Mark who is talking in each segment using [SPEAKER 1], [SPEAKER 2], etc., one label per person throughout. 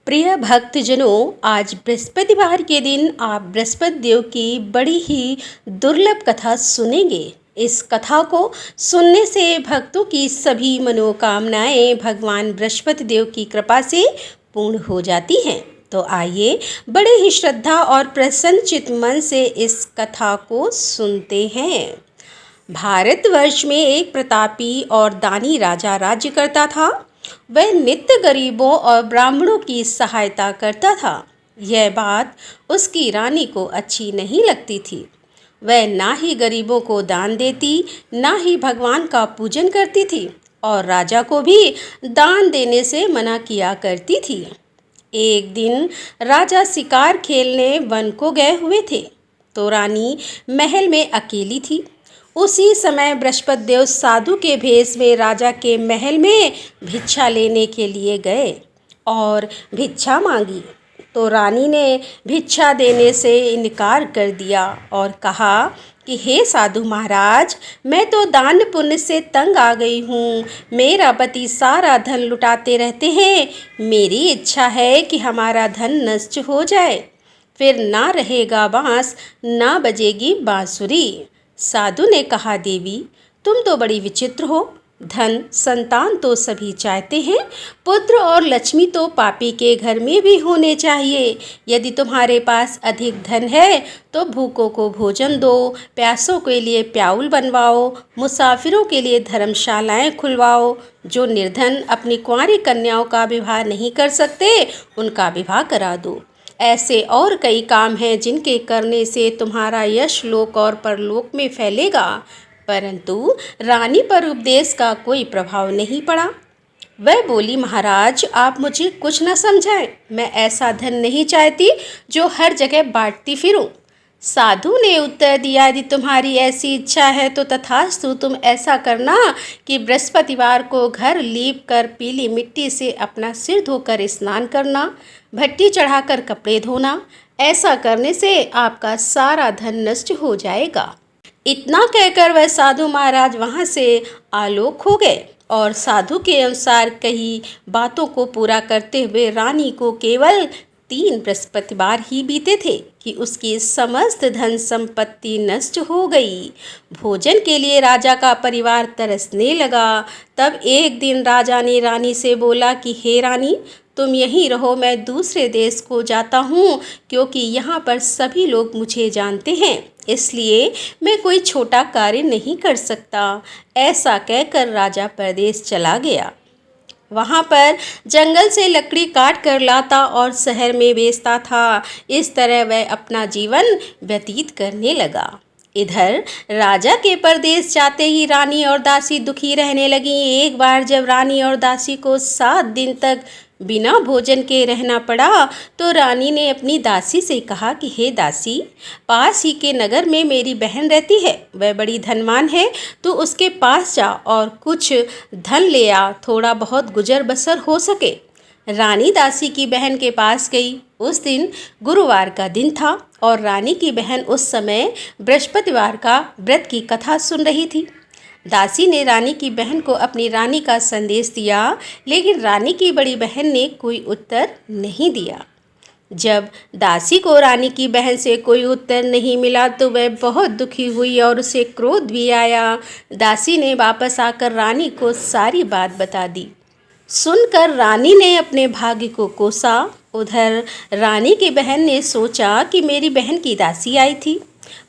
[SPEAKER 1] प्रिय भक्तजनों, आज बृहस्पतिवार के दिन आप बृहस्पति देव की बड़ी ही दुर्लभ कथा सुनेंगे। इस कथा को सुनने से भक्तों की सभी मनोकामनाएं भगवान बृहस्पति देव की कृपा से पूर्ण हो जाती हैं। तो आइए बड़े ही श्रद्धा और प्रसन्नचित मन से इस कथा को सुनते हैं। भारतवर्ष में एक प्रतापी और दानी राजा राज्य करता था। वह नित्य गरीबों और ब्राह्मणों की सहायता करता था। यह बात उसकी रानी को अच्छी नहीं लगती थी। वह ना ही गरीबों को दान देती, ना ही भगवान का पूजन करती थी और राजा को भी दान देने से मना किया करती थी। एक दिन राजा शिकार खेलने वन को गए हुए थे, तो रानी महल में अकेली थी। उसी समय बृहस्पति देव साधु के भेष में राजा के महल में भिक्षा लेने के लिए गए और भिक्षा मांगी। तो रानी ने भिक्षा देने से इनकार कर दिया और कहा कि हे साधु महाराज, मैं तो दान पुण्य से तंग आ गई हूँ। मेरा पति सारा धन लुटाते रहते हैं। मेरी इच्छा है कि हमारा धन नष्ट हो जाए, फिर ना रहेगा बांस, ना बजेगी बांसुरी। साधु ने कहा, देवी तुम तो बड़ी विचित्र हो। धन संतान तो सभी चाहते हैं, पुत्र और लक्ष्मी तो पापी के घर में भी होने चाहिए। यदि तुम्हारे पास अधिक धन है तो भूखों को भोजन दो, प्यासों के लिए प्याऊल बनवाओ, मुसाफिरों के लिए धर्मशालाएं खुलवाओ। जो निर्धन अपनी कुंवारी कन्याओं का विवाह नहीं कर सकते, उनका विवाह करा दो। ऐसे और कई काम हैं जिनके करने से तुम्हारा यश लोक और परलोक में फैलेगा। परंतु रानी पर उपदेश का कोई प्रभाव नहीं पड़ा। वह बोली, महाराज आप मुझे कुछ न समझाएं। मैं ऐसा धन नहीं चाहती जो हर जगह बांटती फिरूं। साधु ने उत्तर दिया, यदि तुम्हारी ऐसी इच्छा है तो तथास्तु, तुम ऐसा करना कि बृहस्पतिवार को घर लीप कर पीली मिट्टी से अपना सिर धोकर स्नान करना, भट्टी चढ़ाकर कपड़े धोना। ऐसा करने से आपका सारा धन नष्ट हो जाएगा। इतना कहकर वह साधु महाराज वहाँ से आलोक हो गए और साधु के अनुसार कई बातों को पूरा करते हुए रानी को केवल 3 बृहस्पतिवार ही बीते थे कि उसकी समस्त धन संपत्ति नष्ट हो गई। भोजन के लिए राजा का परिवार तरसने लगा। तब एक दिन राजा ने रानी से बोला कि हे रानी, तुम यहीं रहो, मैं दूसरे देश को जाता हूँ, क्योंकि यहाँ पर सभी लोग मुझे जानते हैं, इसलिए मैं कोई छोटा कार्य नहीं कर सकता। ऐसा कहकर राजा परदेश चला गया। वहाँ पर जंगल से लकड़ी काट कर लाता और शहर में बेचता था। इस तरह वह अपना जीवन व्यतीत करने लगा। इधर राजा के परदेश जाते ही रानी और दासी दुखी रहने लगी। एक बार जब रानी और दासी को 7 दिन तक बिना भोजन के रहना पड़ा, तो रानी ने अपनी दासी से कहा कि हे दासी, पास ही के नगर में मेरी बहन रहती है, वह बड़ी धनवान है, तो उसके पास जा और कुछ धन ले आ, थोड़ा बहुत गुजर बसर हो सके। रानी दासी की बहन के पास गई। उस दिन गुरुवार का दिन था और रानी की बहन उस समय बृहस्पतिवार का व्रत की कथा सुन रही थी। दासी ने रानी की बहन को अपनी रानी का संदेश दिया, लेकिन रानी की बड़ी बहन ने कोई उत्तर नहीं दिया। जब दासी को रानी की बहन से कोई उत्तर नहीं मिला तो वह बहुत दुखी हुई और उसे क्रोध भी आया। दासी ने वापस आकर रानी को सारी बात बता दी। सुनकर रानी ने अपने भाग्य को कोसा। उधर रानी की बहन ने सोचा कि मेरी बहन की दासी आई थी,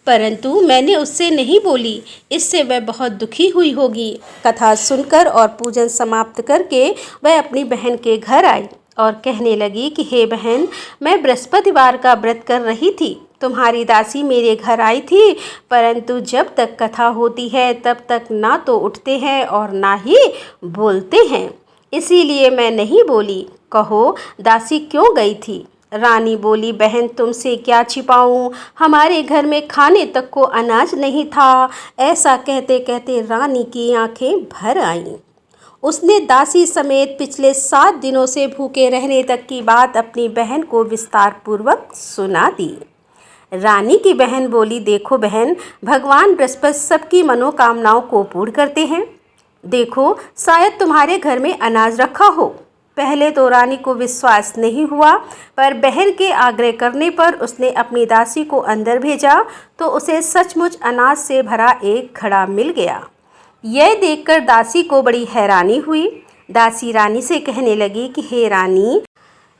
[SPEAKER 1] परंतु मैंने उससे नहीं बोली, इससे वह बहुत दुखी हुई होगी। कथा सुनकर और पूजन समाप्त करके वह अपनी बहन के घर आई और कहने लगी कि हे बहन, मैं बृहस्पतिवार का व्रत कर रही थी। तुम्हारी दासी मेरे घर आई थी, परंतु जब तक कथा होती है तब तक ना तो उठते हैं और ना ही बोलते हैं, इसीलिए मैं नहीं बोली। कहो दासी क्यों गई थी? रानी बोली, बहन तुमसे क्या छिपाऊं, हमारे घर में खाने तक को अनाज नहीं था। ऐसा कहते कहते रानी की आंखें भर आईं। उसने दासी समेत पिछले 7 दिनों से भूखे रहने तक की बात अपनी बहन को विस्तार पूर्वक सुना दी। रानी की बहन बोली, देखो बहन, भगवान बृहस्पति सबकी मनोकामनाओं को पूर्ण करते हैं। देखो शायद तुम्हारे घर में अनाज रखा हो। पहले तो रानी को विश्वास नहीं हुआ, पर बहन के आग्रह करने पर उसने अपनी दासी को अंदर भेजा तो उसे सचमुच अनाज से भरा एक घड़ा मिल गया। यह देखकर दासी को बड़ी हैरानी हुई। दासी रानी से कहने लगी कि हे रानी,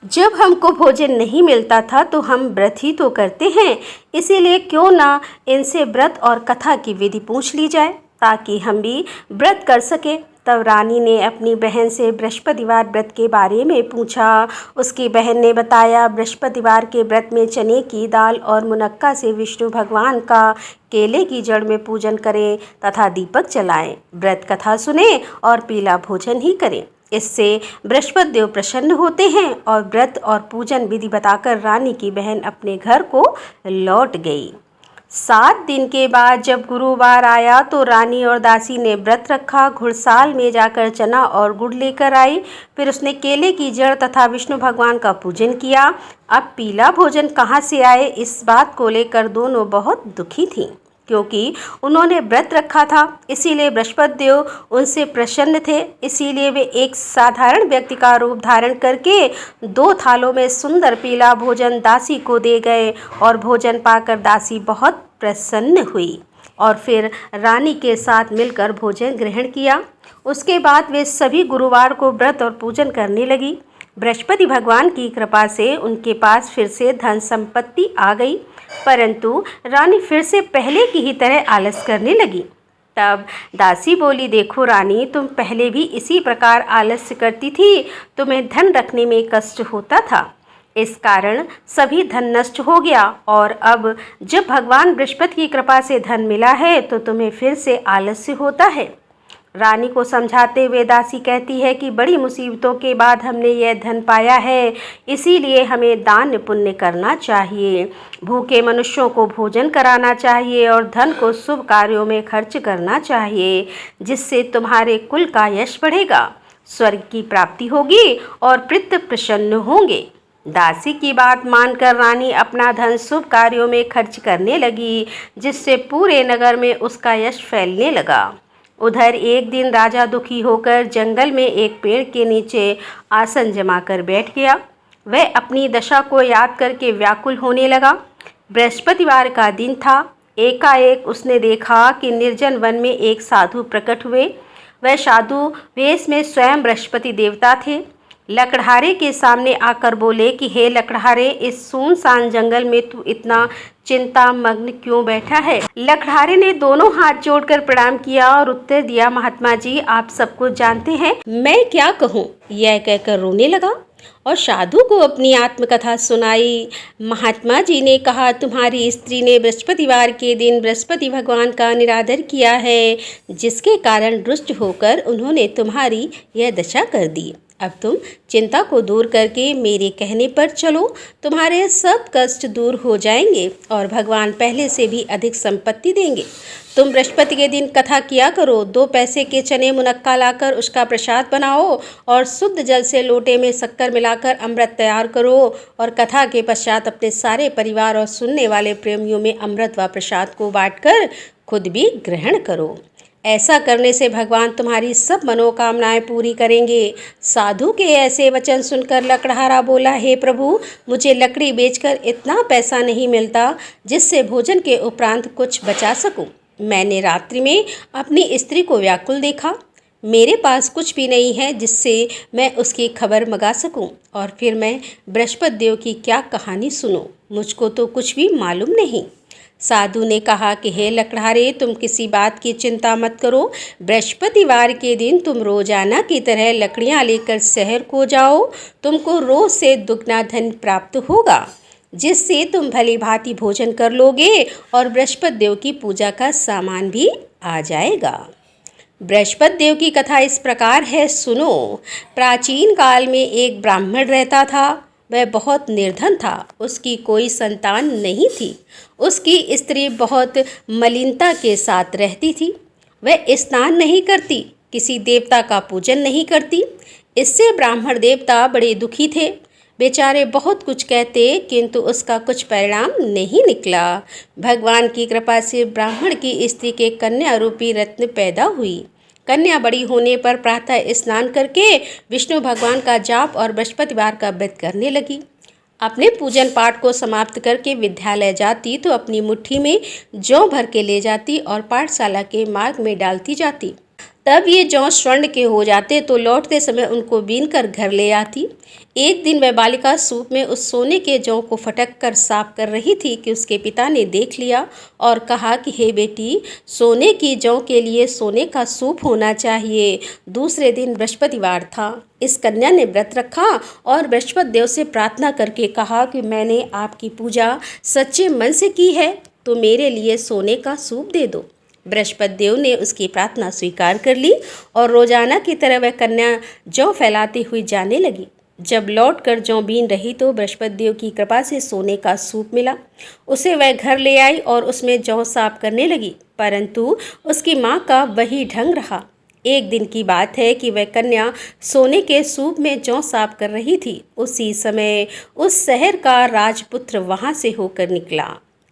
[SPEAKER 1] जब हमको भोजन नहीं मिलता था तो हम व्रत ही तो करते हैं, इसीलिए क्यों ना इनसे व्रत और कथा की विधि पूछ ली जाए ताकि हम भी व्रत कर सके। तब रानी ने अपनी बहन से बृहस्पतिवार व्रत के बारे में पूछा। उसकी बहन ने बताया, बृहस्पतिवार के व्रत में चने की दाल और मुनक्का से विष्णु भगवान का केले की जड़ में पूजन करें तथा दीपक जलाएं, व्रत कथा सुने और पीला भोजन ही करें। इससे बृहस्पति देव प्रसन्न होते हैं। और व्रत और पूजन विधि बताकर रानी की बहन अपने घर को लौट गई। 7 दिन के बाद जब गुरुवार आया तो रानी और दासी ने व्रत रखा। घुड़साल में जाकर चना और गुड़ लेकर आई। फिर उसने केले की जड़ तथा विष्णु भगवान का पूजन किया। अब पीला भोजन कहाँ से आए, इस बात को लेकर दोनों बहुत दुखी थीं, क्योंकि उन्होंने व्रत रखा था, इसीलिए बृहस्पति देव उनसे प्रसन्न थे। इसीलिए वे एक साधारण व्यक्ति का रूप धारण करके 2 थालों में सुंदर पीला भोजन दासी को दे गए और भोजन पाकर दासी बहुत प्रसन्न हुई और फिर रानी के साथ मिलकर भोजन ग्रहण किया। उसके बाद वे सभी गुरुवार को व्रत और पूजन करने लगी। बृहस्पति भगवान की कृपा से उनके पास फिर से धन संपत्ति आ गई, परंतु रानी फिर से पहले की ही तरह आलस करने लगी। तब दासी बोली, देखो रानी, तुम पहले भी इसी प्रकार आलस्य करती थी, तुम्हें धन रखने में कष्ट होता था, इस कारण सभी धन नष्ट हो गया और अब जब भगवान बृहस्पति की कृपा से धन मिला है तो तुम्हें फिर से आलस्य होता है। रानी को समझाते हुए दासी कहती है कि बड़ी मुसीबतों के बाद हमने यह धन पाया है, इसीलिए हमें दान पुण्य करना चाहिए, भूखे मनुष्यों को भोजन कराना चाहिए और धन को शुभ कार्यों में खर्च करना चाहिए, जिससे तुम्हारे कुल का यश बढ़ेगा, स्वर्ग की प्राप्ति होगी और पितृ प्रसन्न होंगे। दासी की बात मानकर रानी अपना धन शुभ कार्यों में खर्च करने लगी, जिससे पूरे नगर में उसका यश फैलने लगा। उधर एक दिन राजा दुखी होकर जंगल में एक पेड़ के नीचे आसन जमाकर बैठ गया। वह अपनी दशा को याद करके व्याकुल होने लगा। बृहस्पतिवार का दिन था। एकाएक उसने देखा कि निर्जन वन में एक साधु प्रकट हुए। वह साधु वेश में स्वयं बृहस्पति देवता थे। लकड़हारे के सामने आकर बोले कि हे लकड़हारे, इस सुनसान जंगल में तू इतना चिंता मग्न क्यों बैठा है। लकड़हारे ने दोनों हाथ जोड़कर प्रणाम किया और उत्तर दिया, महात्मा जी, आप सब कुछ जानते हैं, मैं क्या कहूँ। यह कहकर रोने लगा और साधु को अपनी आत्मकथा सुनाई। महात्मा जी ने कहा, तुम्हारी स्त्री ने बृहस्पतिवार के दिन बृहस्पति भगवान का निरादर किया है, जिसके कारण रुष्ट होकर उन्होंने तुम्हारी यह दशा कर दी। अब तुम चिंता को दूर करके मेरे कहने पर चलो, तुम्हारे सब कष्ट दूर हो जाएंगे और भगवान पहले से भी अधिक संपत्ति देंगे। तुम बृहस्पति के दिन कथा किया करो, 2 पैसे के चने मुनक्का लाकर उसका प्रसाद बनाओ और शुद्ध जल से लोटे में शक्कर मिलाकर अमृत तैयार करो और कथा के पश्चात अपने सारे परिवार और सुनने वाले प्रेमियों में अमृत व प्रसाद को बांटकर खुद भी ग्रहण करो। ऐसा करने से भगवान तुम्हारी सब मनोकामनाएं पूरी करेंगे। साधु के ऐसे वचन सुनकर लकड़हारा बोला, हे प्रभु, मुझे लकड़ी बेचकर इतना पैसा नहीं मिलता जिससे भोजन के उपरांत कुछ बचा सकूं। मैंने रात्रि में अपनी स्त्री को व्याकुल देखा। मेरे पास कुछ भी नहीं है जिससे मैं उसकी खबर मंगा सकूं और फिर मैं बृहस्पति देव की क्या कहानी सुनूं। मुझको तो कुछ भी मालूम नहीं। साधु ने कहा कि हे लकड़हारे, तुम किसी बात की चिंता मत करो। बृहस्पतिवार के दिन तुम रोजाना की तरह लकड़ियां लेकर शहर को जाओ। तुमको रोज से दुगना धन प्राप्त होगा, जिससे तुम भली भांति भोजन कर लोगे और बृहस्पति देव की पूजा का सामान भी आ जाएगा। बृहस्पति देव की कथा इस प्रकार है, सुनो। प्राचीन काल में एक ब्राह्मण रहता था। वह बहुत निर्धन था। उसकी कोई संतान नहीं थी। उसकी स्त्री बहुत मलिनता के साथ रहती थी। वह स्नान नहीं करती, किसी देवता का पूजन नहीं करती। इससे ब्राह्मण देवता बड़े दुखी थे। बेचारे बहुत कुछ कहते, किंतु उसका कुछ परिणाम नहीं निकला। भगवान की कृपा से ब्राह्मण की स्त्री के कन्या रूपी रत्न पैदा हुई। कन्या बड़ी होने पर प्रातः स्नान करके विष्णु भगवान का जाप और बृहस्पतिवार का व्रत करने लगी। अपने पूजन पाठ को समाप्त करके विद्यालय जाती तो अपनी मुट्ठी में जौ भर के ले जाती और पाठशाला के मार्ग में डालती जाती। तब ये जौ स्वर्ण के हो जाते तो लौटते समय उनको बीन कर घर ले आती। एक दिन वह बालिका सूप में उस सोने के जौ को फटक कर साफ कर रही थी कि उसके पिता ने देख लिया और कहा कि हे बेटी, सोने की जौ के लिए सोने का सूप होना चाहिए। दूसरे दिन बृहस्पतिवार था। इस कन्या ने व्रत रखा और बृहस्पति देव से प्रार्थना करके कहा कि मैंने आपकी पूजा सच्चे मन से की है तो मेरे लिए सोने का सूप दे दो। बृहस्पति देव ने उसकी प्रार्थना स्वीकार कर ली और रोजाना की तरह वह कन्या जौ फैलाती हुई जाने लगी। जब लौट कर जौ बीन रही तो बृहस्पति देव की कृपा से सोने का सूप मिला। उसे वह घर ले आई और उसमें जौ साफ करने लगी, परंतु उसकी माँ का वही ढंग रहा। एक दिन की बात है कि वह कन्या सोने के सूप में जौ साफ कर रही थी। उसी समय उस शहर का राजपुत्र वहाँ से होकर निकला।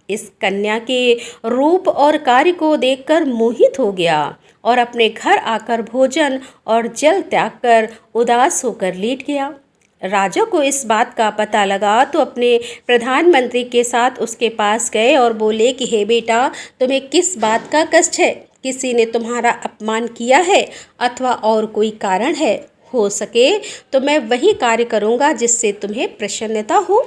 [SPEAKER 1] इस कन्या के रूप और कार्य को देखकर मोहित हो गया और अपने घर आकर भोजन और जल त्याग कर उदास होकर लेट गया। राजा को इस बात का पता लगा तो अपने प्रधानमंत्री के साथ उसके पास गए और बोले कि हे बेटा, तुम्हें किस बात का कष्ट है? किसी ने तुम्हारा अपमान किया है अथवा और कोई कारण है? हो सके तो मैं वही कार्य करूँगा जिससे तुम्हें प्रसन्नता हो।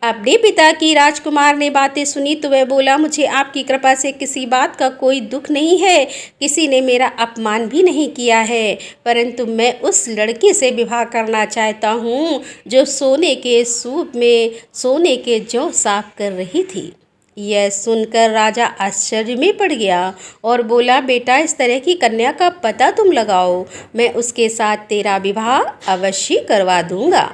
[SPEAKER 1] अपने पिता की राजकुमार ने बातें सुनी तो वह बोला, मुझे आपकी कृपा से किसी बात का कोई दुख नहीं है, किसी ने मेरा अपमान भी नहीं किया है, परंतु मैं उस लड़की से विवाह करना चाहता हूँ जो सोने के सूप में सोने के जौ साफ कर रही थी। यह सुनकर राजा आश्चर्य में पड़ गया और बोला, बेटा, इस तरह की कन्या का पता तुम लगाओ, मैं उसके साथ तेरा विवाह अवश्य करवा दूंगा।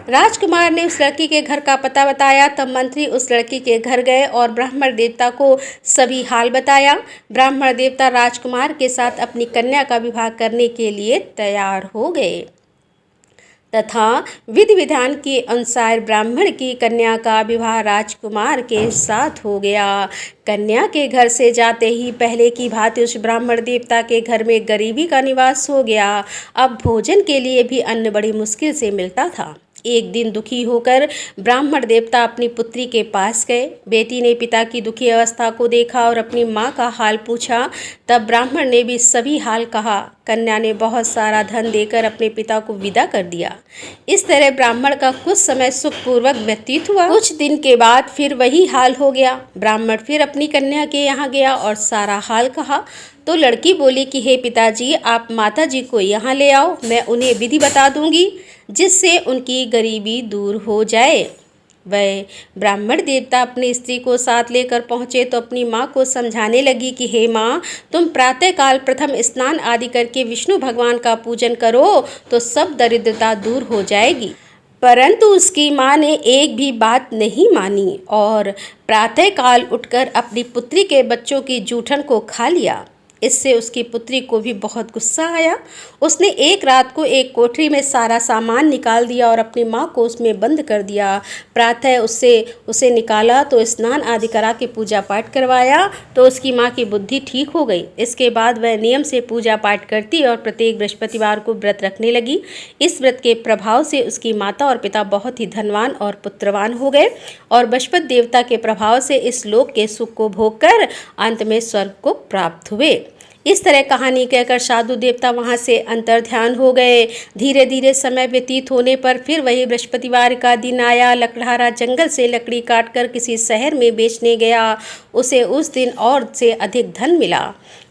[SPEAKER 1] राजकुमार ने उस लड़की के घर का पता बताया। तब मंत्री उस लड़की के घर गए और ब्राह्मण देवता को सभी हाल बताया। ब्राह्मण देवता राजकुमार के साथ अपनी कन्या का विवाह करने के लिए तैयार हो गए तथा विधि विधान के अनुसार ब्राह्मण की कन्या का विवाह राजकुमार के साथ हो गया। कन्या के घर से जाते ही पहले की भांति उस ब्राह्मण देवता के घर में गरीबी का निवास हो गया। अब भोजन के लिए भी अन्न बड़ी मुश्किल से मिलता था। एक दिन दुखी होकर ब्राह्मण देवता अपनी पुत्री के पास गए। बेटी ने पिता की दुखी अवस्था को देखा और अपनी माँ का हाल पूछा। तब ब्राह्मण ने भी सभी हाल कहा। कन्या ने बहुत सारा धन देकर अपने पिता को विदा कर दिया। इस तरह ब्राह्मण का कुछ समय सुखपूर्वक व्यतीत हुआ। कुछ दिन के बाद फिर वही हाल हो गया। ब्राह्मण फिर अपनी कन्या के यहाँ गया और सारा हाल कहा तो लड़की बोली कि हे पिताजी, आप माताजी को यहाँ ले आओ, मैं उन्हें विधि बता दूंगी जिससे उनकी गरीबी दूर हो जाए। वह ब्राह्मण देवता अपनी स्त्री को साथ लेकर पहुँचे तो अपनी माँ को समझाने लगी कि हे माँ, तुम प्रातःकाल प्रथम स्नान आदि करके विष्णु भगवान का पूजन करो तो सब दरिद्रता दूर हो जाएगी। परंतु उसकी माँ ने एक भी बात नहीं मानी और प्रातःकाल उठकर अपनी पुत्री के बच्चों की जूठन को खा लिया। इससे उसकी पुत्री को भी बहुत गुस्सा आया। उसने एक रात को एक कोठरी में सारा सामान निकाल दिया और अपनी माँ को उसमें बंद कर दिया। प्रातः उसे निकाला तो स्नान आदि करा के पूजा पाठ करवाया तो उसकी माँ की बुद्धि ठीक हो गई। इसके बाद वह नियम से पूजा पाठ करती और प्रत्येक बृहस्पतिवार को व्रत रखने लगी। इस व्रत के प्रभाव से उसकी माता और पिता बहुत ही धनवान और पुत्रवान हो गए और बृहस्पति देवता के प्रभाव से इस लोक के सुख को भोग कर अंत में स्वर्ग को प्राप्त हुए। इस तरह कहानी कहकर साधु देवता वहाँ से अंतर्ध्यान हो गए। धीरे धीरे समय व्यतीत होने पर फिर वही बृहस्पतिवार का दिन आया। लकड़हारा जंगल से लकड़ी काटकर किसी शहर में बेचने गया। उसे उस दिन और से अधिक धन मिला।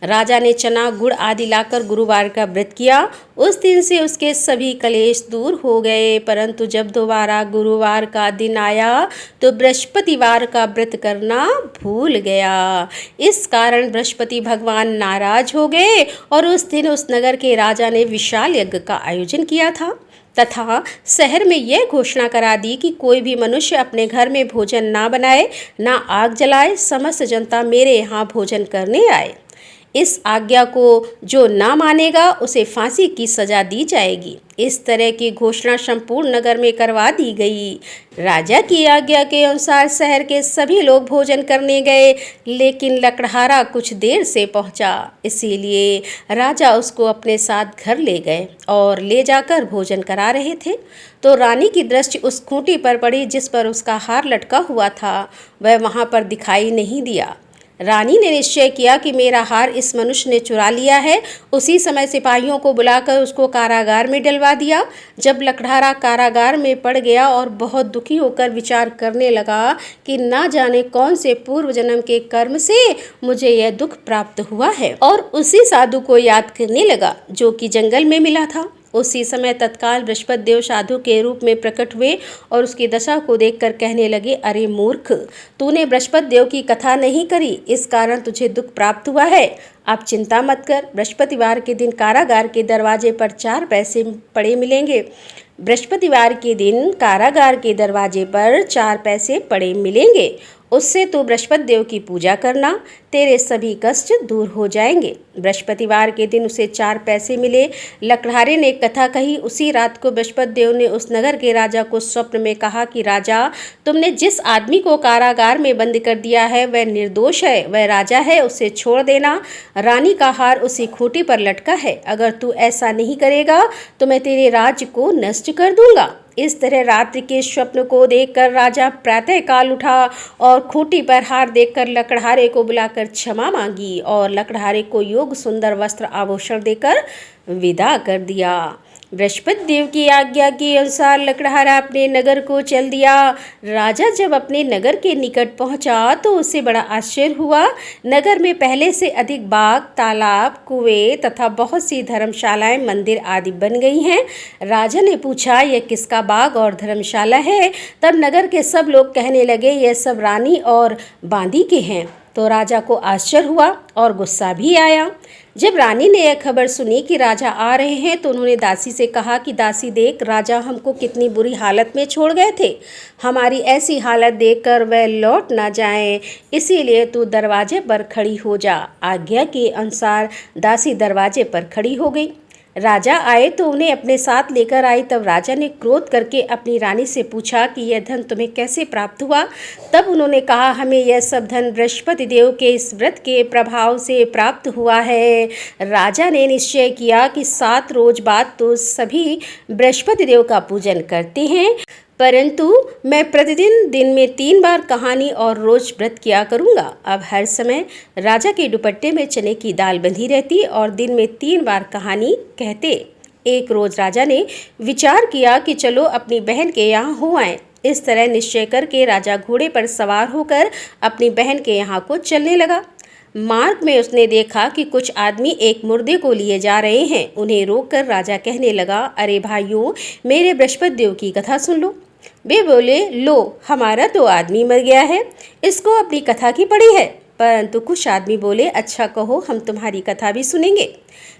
[SPEAKER 1] राजा ने चना गुड़ आदि लाकर गुरुवार का व्रत किया। उस दिन से उसके सभी कलेश दूर हो गए। परंतु जब दोबारा गुरुवार का दिन आया तो बृहस्पतिवार का व्रत करना भूल गया। इस कारण बृहस्पति भगवान नाराज हो गए और उस दिन उस नगर के राजा ने विशाल यज्ञ का आयोजन किया था तथा शहर में यह घोषणा करा दी कि कोई भी मनुष्य अपने घर में भोजन ना बनाए, ना आग जलाए, समस्त जनता मेरे यहाँ भोजन करने आए। इस आज्ञा को जो ना मानेगा उसे फांसी की सजा दी जाएगी। इस तरह की घोषणा संपूर्ण नगर में करवा दी गई। राजा की आज्ञा के अनुसार शहर के सभी लोग भोजन करने गए, लेकिन लकड़हारा कुछ देर से पहुंचा, इसीलिए राजा उसको अपने साथ घर ले गए और ले जाकर भोजन करा रहे थे तो रानी की दृष्टि उस खूंटी पर पड़ी जिस पर उसका हार लटका हुआ था। वह वहां पर दिखाई नहीं दिया। रानी ने निश्चय किया कि मेरा हार इस मनुष्य ने चुरा लिया है। उसी समय सिपाहियों को बुलाकर उसको कारागार में डलवा दिया। जब लकड़हारा कारागार में पड़ गया और बहुत दुखी होकर विचार करने लगा कि ना जाने कौन से पूर्व जन्म के कर्म से मुझे यह दुख प्राप्त हुआ है, और उसी साधु को याद करने लगा जो कि जंगल में मिला था। उसी समय तत्काल बृहस्पति देव साधु के रूप में प्रकट हुए और उसकी दशा को देखकर कहने लगे, अरे मूर्ख, तूने बृहस्पति देव की कथा नहीं करी, इस कारण तुझे दुख प्राप्त हुआ है। अब चिंता मत कर, बृहस्पतिवार के दिन कारागार के दरवाजे पर 4 पैसे पड़े मिलेंगे। बृहस्पतिवार के दिन कारागार के दरवाजे पर 4 पैसे पड़े मिलेंगे। उससे तू बृहस्पति देव की पूजा करना, तेरे सभी कष्ट दूर हो जाएंगे। बृहस्पतिवार के दिन उसे 4 पैसे मिले। लकड़हारे ने एक कथा कही। उसी रात को बृहस्पति देव ने उस नगर के राजा को स्वप्न में कहा कि राजा, तुमने जिस आदमी को कारागार में बंद कर दिया है वह निर्दोष है, वह राजा है, उसे छोड़ देना। रानी का हार उसी खूंटी पर लटका है। अगर तू ऐसा नहीं करेगा तो मैं तेरे राज्य को नष्ट कर दूंगा। इस तरह रात्रि के स्वप्न को देखकर राजा प्रातः काल उठा और खूंटी पर हार देखकर लकड़हारे को बुलाकर क्षमा मांगी और लकड़हारे को योग सुंदर वस्त्र आभूषण देकर विदा कर दिया। बृहस्पति देव की आज्ञा के अनुसार लकड़हारा अपने नगर को चल दिया। राजा जब अपने नगर के निकट पहुंचा तो उसे बड़ा आश्चर्य हुआ। नगर में पहले से अधिक बाग, तालाब, कुएं तथा बहुत सी धर्मशालाएं, मंदिर आदि बन गई हैं। राजा ने पूछा, यह किसका बाग और धर्मशाला है? तब नगर के सब लोग कहने लगे, यह सब रानी और बांदी के हैं। तो राजा को आश्चर्य हुआ और गुस्सा भी आया। जब रानी ने यह खबर सुनी कि राजा आ रहे हैं तो उन्होंने दासी से कहा कि दासी देख, राजा हमको कितनी बुरी हालत में छोड़ गए थे। हमारी ऐसी हालत देखकर वह लौट ना जाएं, इसीलिए तू दरवाजे पर खड़ी हो जा। आज्ञा के अनुसार दासी दरवाजे पर खड़ी हो गई। राजा आए तो उन्हें अपने साथ लेकर आई। तब राजा ने क्रोध करके अपनी रानी से पूछा कि यह धन तुम्हें कैसे प्राप्त हुआ? तब उन्होंने कहा, हमें यह सब धन बृहस्पति देव के इस व्रत के प्रभाव से प्राप्त हुआ है। राजा ने निश्चय किया कि 7 रोज बाद तो सभी बृहस्पति देव का पूजन करते हैं, परंतु मैं प्रतिदिन दिन में 3 बार कहानी और रोज व्रत किया करूँगा। अब हर समय राजा के दुपट्टे में चने की दाल बंधी रहती और दिन में 3 बार कहानी कहते। एक रोज राजा ने विचार किया कि चलो अपनी बहन के यहाँ हो आएं। इस तरह निश्चय करके राजा घोड़े पर सवार होकर अपनी बहन के यहाँ को चलने लगा। मार्ग में उसने देखा कि कुछ आदमी एक मुर्दे को लिए जा रहे हैं। उन्हें रोककर राजा कहने लगा, अरे भाइयों, मेरे बृहस्पति देव की कथा सुन लो। वे बोले, लो, हमारा तो आदमी मर गया है, इसको अपनी कथा की पड़ी है। परंतु कुछ आदमी बोले, अच्छा कहो, हम तुम्हारी कथा भी सुनेंगे।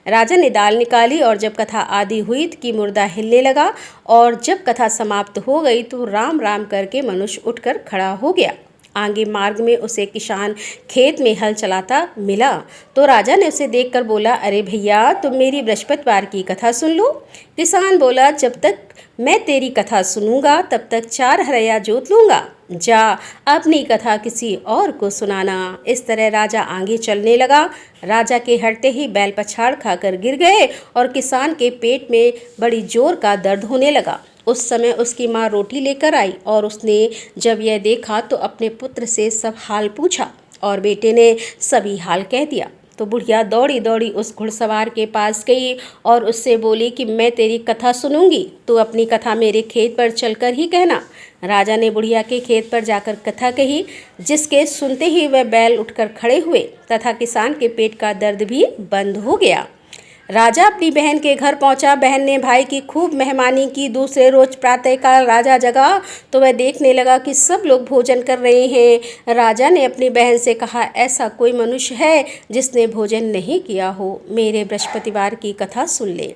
[SPEAKER 1] राजा ने दाल निकाली और जब कथा आदि हुई कि मुर्दा हिलने लगा, और जब कथा समाप्त हो गई तो राम राम करके मनुष्य उठकर खड़ा हो गया। आगे मार्ग में उसे किसान खेत में हल चलाता मिला तो राजा ने उसे देखकर बोला, अरे भैया, तुम मेरी बृहस्पतिवार की कथा सुन लो। किसान बोला, जब तक मैं तेरी कथा सुनूंगा तब तक 4 हरया जोत लूँगा। जा अपनी कथा किसी और को सुनाना। इस तरह राजा आगे चलने लगा। राजा के हटते ही बैल पछाड़ खाकर गिर गए और किसान के पेट में बड़ी जोर का दर्द होने लगा। उस समय उसकी माँ रोटी लेकर आई और उसने जब यह देखा तो अपने पुत्र से सब हाल पूछा और बेटे ने सभी हाल कह दिया। तो बुढ़िया दौड़ी दौड़ी उस घुड़सवार के पास गई और उससे बोली कि मैं तेरी कथा सुनूंगी, तू अपनी कथा मेरे खेत पर चलकर ही कहना। राजा ने बुढ़िया के खेत पर जाकर कथा कही, जिसके सुनते ही वह बैल उठकर खड़े हुए तथा किसान के पेट का दर्द भी बंद हो गया। राजा अपनी बहन के घर पहुंचा। बहन ने भाई की खूब मेहमानी की। दूसरे रोज प्रातःकाल राजा जगा तो वह देखने लगा कि सब लोग भोजन कर रहे हैं। राजा ने अपनी बहन से कहा, ऐसा कोई मनुष्य है जिसने भोजन नहीं किया हो, मेरे बृहस्पतिवार की कथा सुन ले।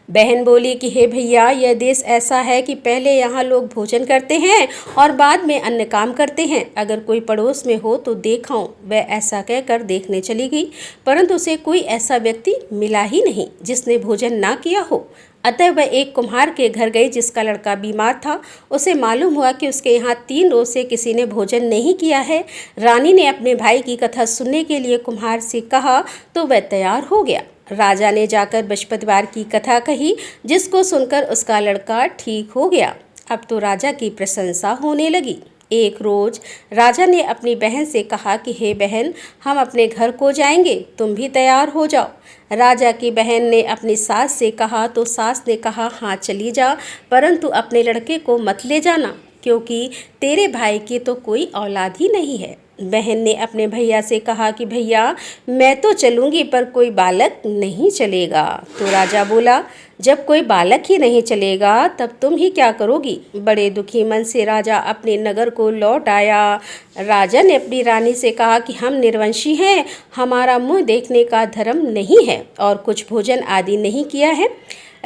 [SPEAKER 1] बहन बोली कि हे भैया, यह देश ऐसा है कि पहले यहाँ लोग भोजन करते हैं और बाद में अन्य काम करते हैं। अगर कोई पड़ोस में हो तो देखाऊं। वह ऐसा कहकर देखने चली गई, परंतु उसे कोई ऐसा व्यक्ति मिला ही नहीं जिसने भोजन ना किया हो। अतः वह एक कुम्हार के घर गई जिसका लड़का बीमार था। उसे मालूम हुआ कि उसके यहाँ 3 रोज से किसी ने भोजन नहीं किया है। रानी ने अपने भाई की कथा सुनने के लिए कुम्हार से कहा तो वह तैयार हो गया। राजा ने जाकर बृहस्पतिवार की कथा कही, जिसको सुनकर उसका लड़का ठीक हो गया। अब तो राजा की प्रशंसा होने लगी। एक रोज राजा ने अपनी बहन से कहा कि हे बहन, हम अपने घर को जाएंगे, तुम भी तैयार हो जाओ। राजा की बहन ने अपनी सास से कहा तो सास ने कहा, हाँ चली जा, परंतु अपने लड़के को मत ले जाना, क्योंकि तेरे भाई की तो कोई औलाद ही नहीं है। बहन ने अपने भैया से कहा कि भैया, मैं तो चलूँगी पर कोई बालक नहीं चलेगा। तो राजा बोला, जब कोई बालक ही नहीं चलेगा तब तुम ही क्या करोगी। बड़े दुखी मन से राजा अपने नगर को लौट आया। राजा ने अपनी रानी से कहा कि हम निर्वंशी हैं, हमारा मुँह देखने का धर्म नहीं है और कुछ भोजन आदि नहीं किया है।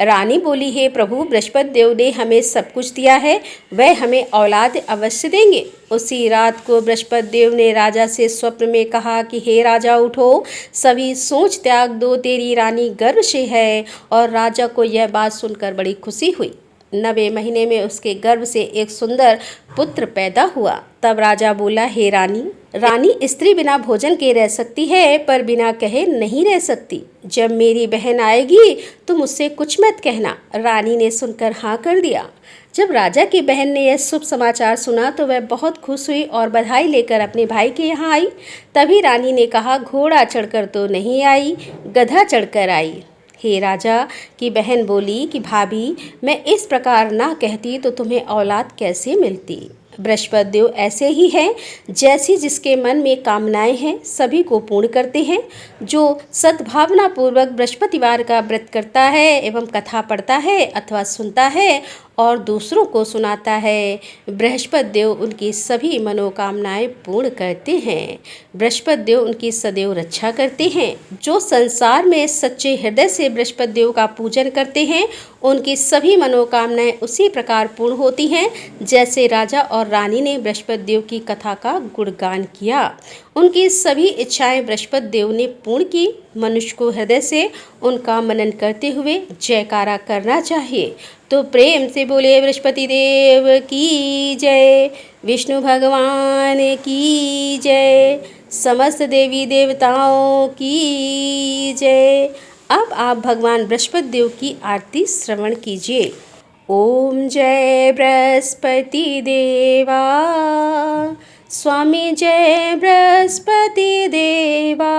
[SPEAKER 1] रानी बोली, हे प्रभु, बृहस्पति देव ने हमें सब कुछ दिया है, वह हमें औलाद अवश्य देंगे। उसी रात को बृहस्पति देव ने राजा से स्वप्न में कहा कि हे राजा, उठो, सभी सोच त्याग दो, तेरी रानी गर्भ से है। और राजा को यह बात सुनकर बड़ी खुशी हुई। 9वें महीने में उसके गर्भ से एक सुंदर पुत्र पैदा हुआ। तब राजा बोला, हे रानी, स्त्री बिना भोजन के रह सकती है पर बिना कहे नहीं रह सकती। जब मेरी बहन आएगी तुम उससे कुछ मत कहना। रानी ने सुनकर हाँ कर दिया। जब राजा की बहन ने यह शुभ समाचार सुना तो वह बहुत खुश हुई और बधाई लेकर अपने भाई के यहाँ आई। तभी रानी ने कहा, घोड़ा चढ़कर तो नहीं आई, गधा चढ़कर आई। हे राजा की बहन बोली कि भाभी, मैं इस प्रकार ना कहती तो तुम्हें औलाद कैसे मिलती। बृहस्पति देव ऐसे ही हैं, जैसी जिसके मन में कामनाएं हैं सभी को पूर्ण करते हैं। जो सद्भावना पूर्वक बृहस्पतिवार का व्रत करता है एवं कथा पढ़ता है अथवा सुनता है और दूसरों को सुनाता है, बृहस्पति देव उनकी सभी मनोकामनाएं पूर्ण करते हैं। बृहस्पति देव उनकी सदैव रक्षा करते हैं। जो संसार में सच्चे हृदय से बृहस्पति देव का पूजन करते हैं उनकी सभी मनोकामनाएं उसी प्रकार पूर्ण होती हैं जैसे राजा और रानी ने बृहस्पति देव की कथा का गुणगान किया। उनकी सभी इच्छाएं बृहस्पति देव ने पूर्ण की। मनुष्य को हृदय से उनका मनन करते हुए जयकारा करना चाहिए। तो प्रेम से बोले बृहस्पति देव की जय, विष्णु भगवान की जय, समस्त देवी देवताओं की जय। अब आप भगवान बृहस्पति देव की आरती श्रवण कीजिए। ओम जय बृहस्पति देवा, स्वामी जय बृहस्पति देवा।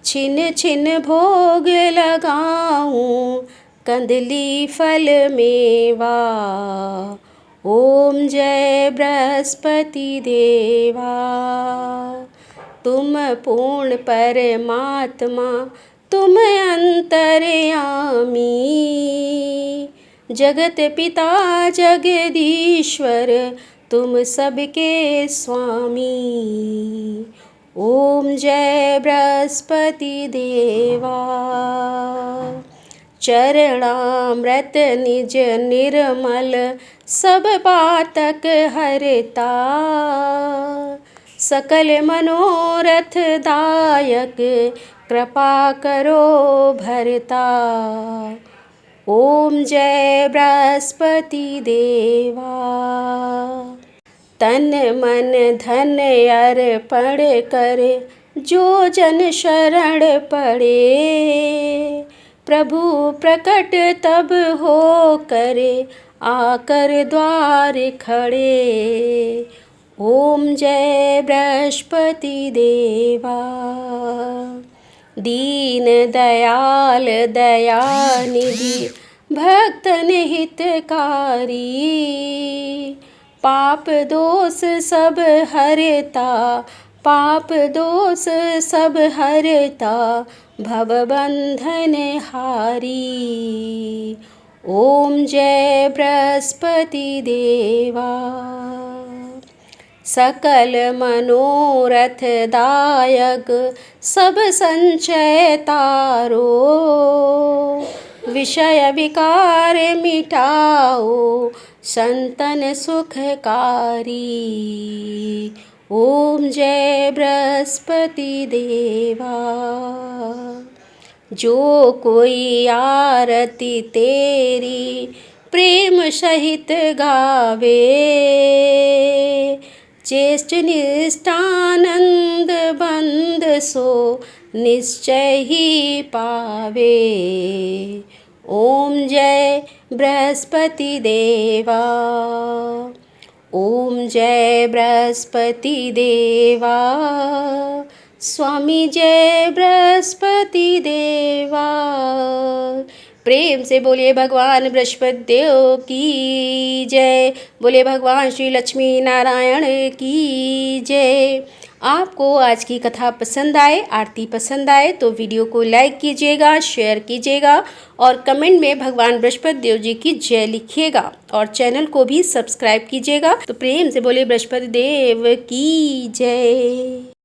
[SPEAKER 1] छिन छिन भोग लगाऊं, कंदली फल मेवा। ओम जय बृहस्पति देवा। तुम पूर्ण परमात्मा, तुम अंतर्यामी, जगत पिता जगदीश्वर, तुम सबके स्वामी। ओम जय बृहस्पति देवा। चरणामृत निज निर्मल, सब पातक हरता, सकल मनोरथ दायक, कृपा करो भरता। ओम जय बृहस्पति देवा। तन मन धन अर्पण कर, जो जन शरण पड़े, प्रभु प्रकट तब हो करे, आकर द्वार खड़े। ओम जय बृहस्पति देवा। दीन दयाल दयानिधि, भक्तन हितकारी, पाप दोष सब हरता, पाप दोष सब हरता, भवबंधन हारी। ओम जय बृहस्पति देवा। सकल मनोरथ दायक सब संचय तारो, विषय विकार मिटाओ संतन सुखकारी। ओम जय बृहस्पति देवा। जो कोई आरती तेरी प्रेम सहित गावे, चेष्ट निष्ठानंद बंध सो निश्चय ही पावे। ओम जय बृहस्पति देवा। ओम जय बृहस्पति देवा। स्वामी जय बृहस्पति देवा। प्रेम से बोलिए भगवान बृहस्पति देव की जय। बोलिए भगवान श्री लक्ष्मी नारायण की जय। आपको आज की कथा पसंद आए, आरती पसंद आए तो वीडियो को लाइक कीजिएगा, शेयर कीजिएगा और कमेंट में भगवान बृहस्पति देव जी की जय लिखिएगा और चैनल को भी सब्सक्राइब कीजिएगा। तो प्रेम से बोलिए बृहस्पति देव की जय।